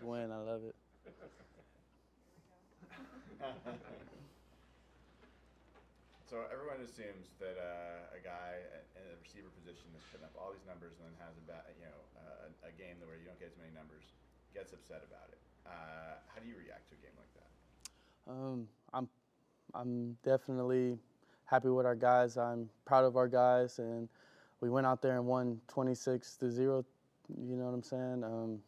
win. I love it. So everyone assumes that a guy in the receiver position is putting up all these numbers and then has a game where you don't get as many numbers, gets upset about it. How do you react to a game like that? I'm definitely happy with our guys. I'm proud of our guys, and we went out there and won 26-0. You know what I'm saying?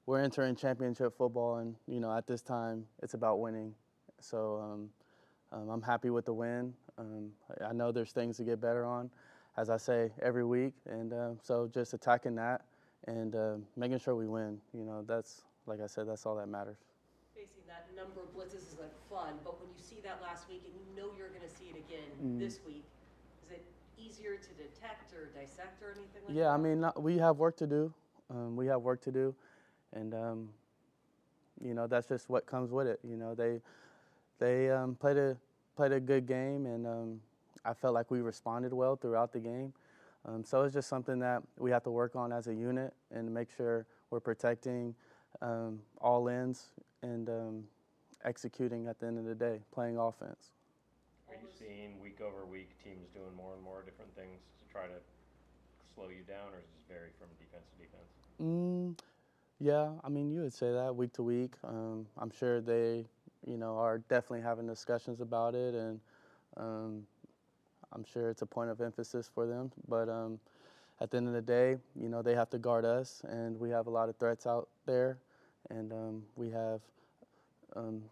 We're entering championship football, and at this time, it's about winning. So I'm happy with the win. I know there's things to get better on, as I say every week, and so just attacking that and making sure we win. That's, like I said, that's all that matters. Facing that number of blitzes is like fun, but when you see that last week and you know you're going to see it again this week, is it easier to detect or dissect or anything like that? Yeah, I mean, we have work to do. We have work to do, and that's just what comes with it. They played a good game, and I felt like we responded well throughout the game. So it's just something that we have to work on as a unit and make sure we're protecting all ends and executing at the end of the day, playing offense. Are you seeing week over week teams doing more and more different things to try to slow you down, or does this vary from defense to defense? Yeah, I mean, you would say that week to week. I'm sure they, are definitely having discussions about it, and I'm sure it's a point of emphasis for them. But at the end of the day, they have to guard us, and we have a lot of threats out there, and we have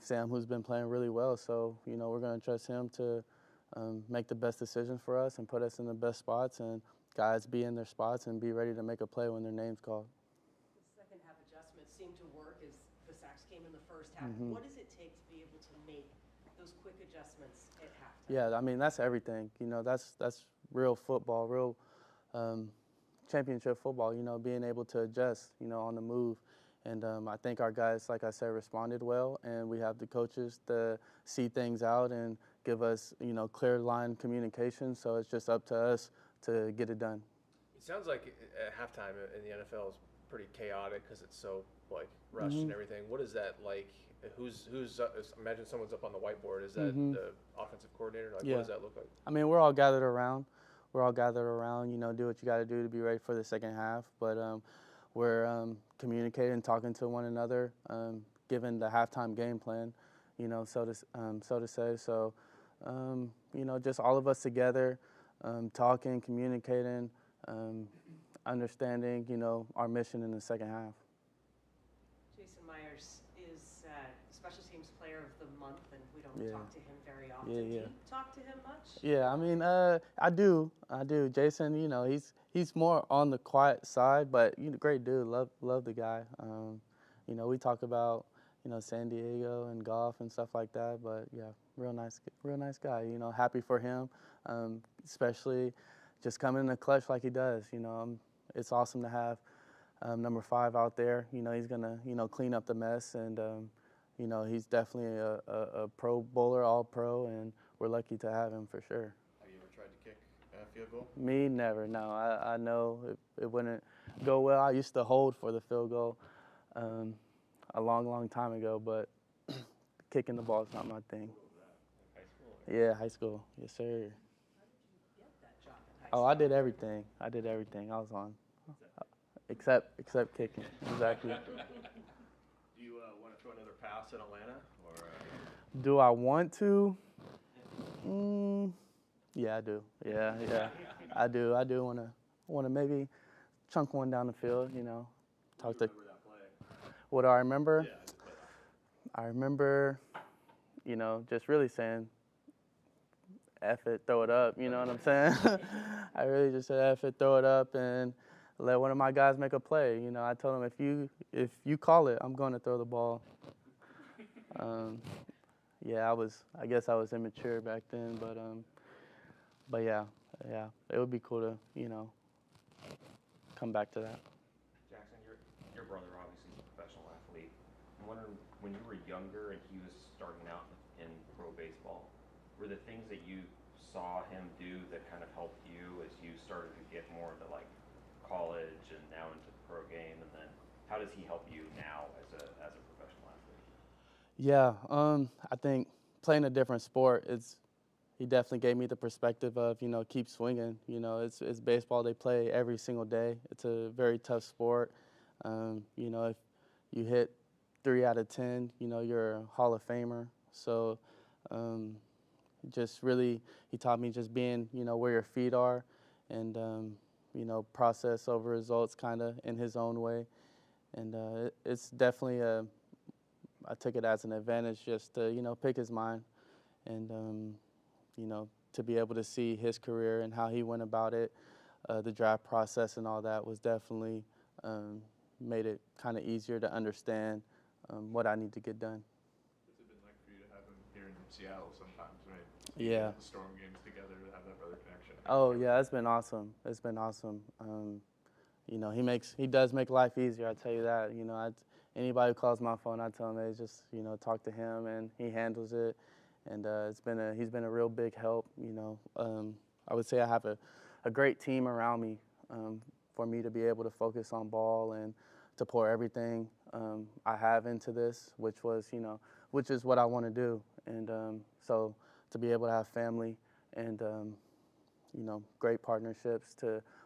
Sam, who's been playing really well. So, we're going to trust him to make the best decisions for us and put us in the best spots, and guys be in their spots and be ready to make a play when their name's called. The second half adjustments seem to work as the sacks came in the first half. What does it take to be able to make those quick adjustments at halftime? Yeah, I mean, that's everything. That's real football, real championship football, being able to adjust, on the move. And I think our guys, like I said, responded well, and we have the coaches to see things out and give us, clear line communication. So it's just up to us to get it done. It sounds like at halftime in the NFL is pretty chaotic because it's so rushed and everything. What is that like? Who's imagine someone's up on the whiteboard. Is that the offensive coordinator? Yeah. What does that look like? I mean, we're all gathered around. Do what you got to do to be ready for the second half. But we're communicating, talking to one another, given the halftime game plan, so to say. So, just all of us together, talking, communicating, understanding, our mission in the second half. Jason Myers is Special Teams Player of the Month, and we don't talk to him very often. Yeah. Do you talk to him much? Yeah, I mean, I do. Jason, he's more on the quiet side, but great dude. Love the guy. We talk about San Diego and golf and stuff like that. But yeah, real nice guy. Happy for him, especially just coming in the clutch like he does. It's awesome to have number 5 out there. He's gonna clean up the mess, and he's definitely a pro bowler, all pro, and we're lucky to have him for sure. Have you ever tried to kick a field goal? Me, never. No, I know it wouldn't go well. I used to hold for the field goal a long time ago, but kicking the ball is not my thing. High school? Yeah, high school. Yes, sir. How did you get that job in high school? Oh, I did everything. I was on. Except kicking. Exactly. Do you want to throw another pass in Atlanta, or? Do I want to? Yeah, I do. Yeah. I do. I do want to maybe chunk one down the field. Talk to. Remember that play? What do I remember? Yeah. I remember, just really saying, F it, throw it up. You know what I'm saying? I really just said F it, throw it up, and let one of my guys make a play. I told him, if you call it, I'm going to throw the ball. Yeah, I guess I was immature back then, but yeah, it would be cool to, come back to that. Jaxon, your brother obviously is a professional athlete. I'm wondering, when you were younger and he was starting out in pro baseball, were the things that you saw him do that kind of helped you as you started to get more into college and now into the pro game, and then how does he help you now as a professional athlete? Yeah, I think playing a different sport, he definitely gave me the perspective of, keep swinging. It's baseball. They play every single day. It's a very tough sport. If you hit 3 out of 10, you're a Hall of Famer. So just really, he taught me just being, where your feet are and, process over results kind of in his own way. And it's definitely I took it as an advantage just to, pick his mind and, to be able to see his career and how he went about it. The draft process and all that was definitely made it kind of easier to understand what I need to get done. What's it been like for you to have him here in Seattle sometimes, right? Yeah. The Storm games together to have that brother connection. Oh yeah, it's been awesome. It's been awesome. He does make life easier. I tell you that. Anybody who calls my phone, I tell them they just talk to him and he handles it. And he's been a real big help. I would say I have a great team around me for me to be able to focus on ball and to pour everything I have into this, which is what I want to do. And so to be able to have family and great partnerships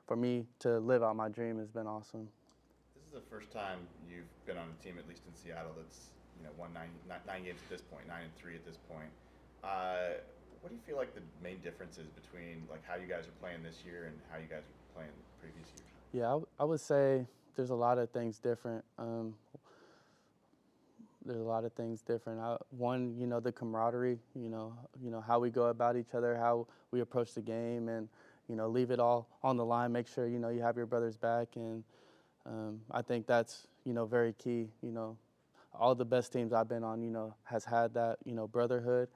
for me to live out my dream has been awesome. This is the first time you've been on a team, at least in Seattle, that's won nine games at this point, 9-3 at this point. What do you feel like the main difference is between like how you guys are playing this year and how you guys were playing previous years? Yeah, I would say there's a lot of things different. There's a lot of things different. One, the camaraderie, how we go about each other, how we approach the game, and leave it all on the line. Make sure you have your brother's back, and I think that's very key. All the best teams I've been on, has had that brotherhood,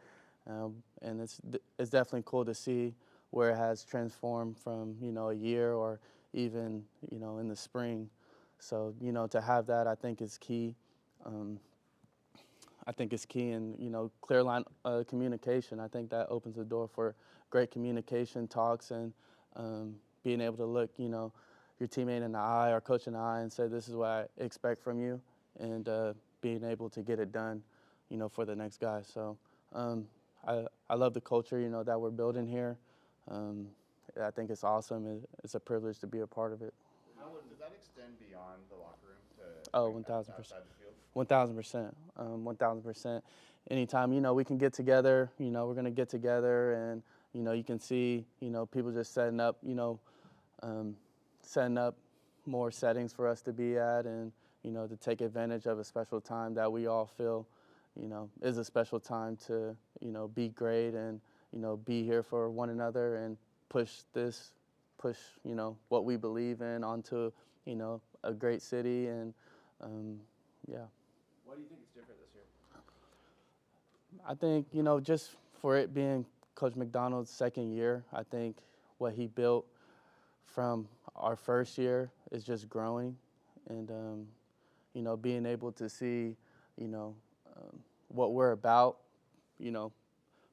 and it's definitely cool to see where it has transformed from a year or even in the spring. So to have that, I think is key. I think it's key in, clear line communication. I think that opens the door for great communication talks and being able to look, your teammate in the eye or coach in the eye and say, this is what I expect from you, and being able to get it done, for the next guy. So I love the culture, that we're building here. I think it's awesome. It's a privilege to be a part of it. Does that extend beyond the locker room to Oh, 1,000%. outside the field? 1,000%. 1,000%. Anytime, we can get together, we're going to get together and, you can see, people just setting up more settings for us to be at and, to take advantage of a special time that we all feel, is a special time to, be great and, be here for one another and push, what we believe in onto, a great city and, yeah. Why do you think it's different this year? I think, just for it being Coach McDonald's second year, I think what he built from our first year is just growing and, being able to see, what we're about,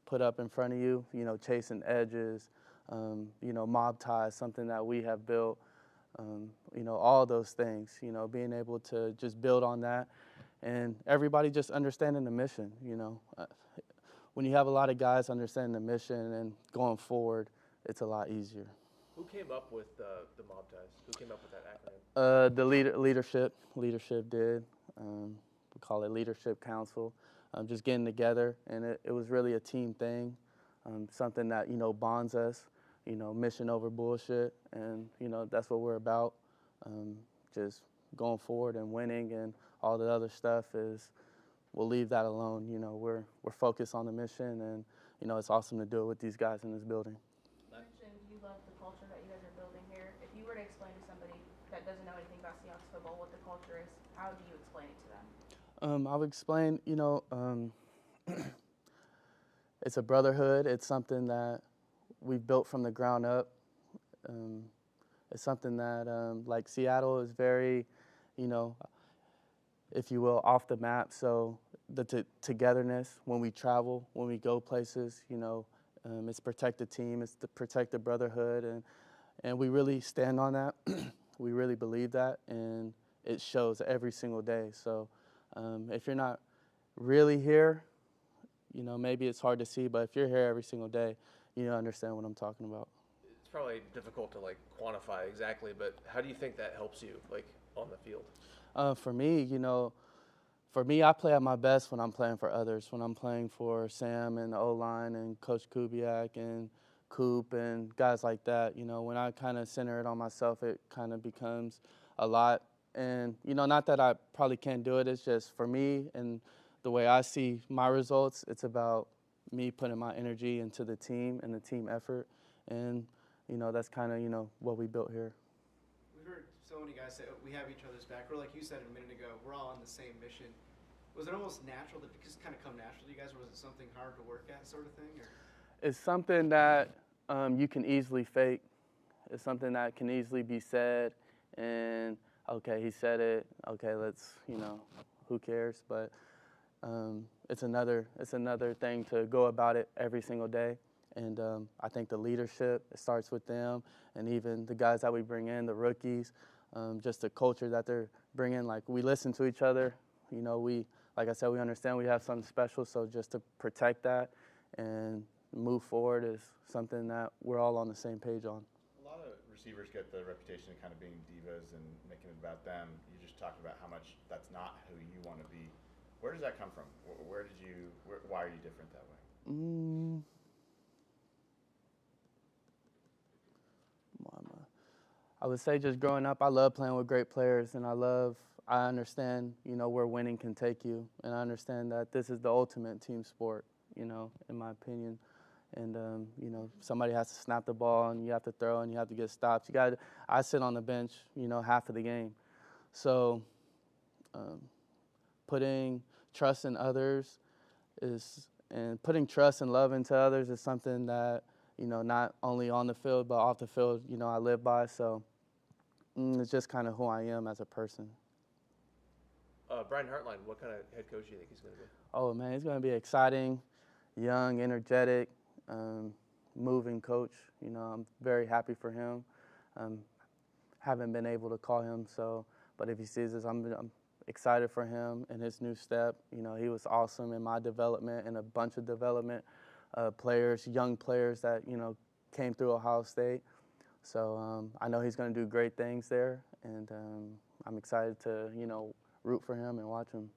put up in front of you, chasing edges, mob ties, something that we have built, all those things, being able to just build on that and everybody just understanding the mission, when you have a lot of guys understanding the mission and going forward, it's a lot easier. Who came up with the mob ties? Who came up with that acronym? The leadership did. We call it Leadership Council. Just getting together, and it was really a team thing, something that bonds us. Mission over bullshit, and that's what we're about. Just going forward and winning, and all the other stuff we'll leave that alone. We're focused on the mission, and it's awesome to do it with these guys in this building. You mentioned you love the culture that you guys are building here. If you were to explain to somebody that doesn't know anything about Seahawks football what the culture is, how do you explain it to them? I would explain, it's a brotherhood. It's something that we've built from the ground up. It's something that, like Seattle is very, if you will, off the map. So the togetherness when we travel, when we go places, it's protect the team, it's to protect the brotherhood, and we really stand on that. We really believe that, and it shows every single day. So if you're not really here, maybe it's hard to see, but if you're here every single day, you understand what I'm talking about. It's probably difficult to like quantify exactly, but how do you think that helps you like on the field? For me, I play at my best when I'm playing for others, when I'm playing for Sam and the O-line and Coach Kubiak and Coop and guys like that. When I kind of center it on myself, it kind of becomes a lot. And, not that I probably can't do it. It's just for me and the way I see my results, it's about me putting my energy into the team and the team effort. And, that's kind of, what we built here. We've heard so many guys say, oh, we have each other's back. Or like you said a minute ago, we're all on the same mission. Was it almost natural? Did it just kind of come natural to you guys, or was it something hard to work at sort of thing? Or? It's something that you can easily fake. It's something that can easily be said. And, okay, he said it. Okay, let's, who cares? But it's another thing to go about it every single day. And I think the leadership, it starts with them, and even the guys that we bring in, the rookies, just the culture that they're bringing. Like, we listen to each other. Like I said, we understand we have something special, so just to protect that and move forward is something that we're all on the same page on. A lot of receivers get the reputation of kind of being divas and making it about them. You just talked about how much that's not who you want to be. Where does that come from? Why are you different that way? I would say just growing up, I love playing with great players, and I understand, where winning can take you, and I understand that this is the ultimate team sport, in my opinion. And, somebody has to snap the ball, and you have to throw, and you have to get stops. I sit on the bench, half of the game. So putting trust in others and putting trust and love into others is something that, not only on the field, but off the field, I live by. So it's just kind of who I am as a person. Brian Hartline, what kind of head coach do you think he's going to be? Oh, man, he's going to be exciting, young, energetic, moving coach. I'm very happy for him. Haven't been able to call him, but if he sees this, I'm excited for him and his new step. He was awesome in my development and a bunch of development players, young players that, came through Ohio State. So I know he's going to do great things there, and I'm excited to, root for him and watch him.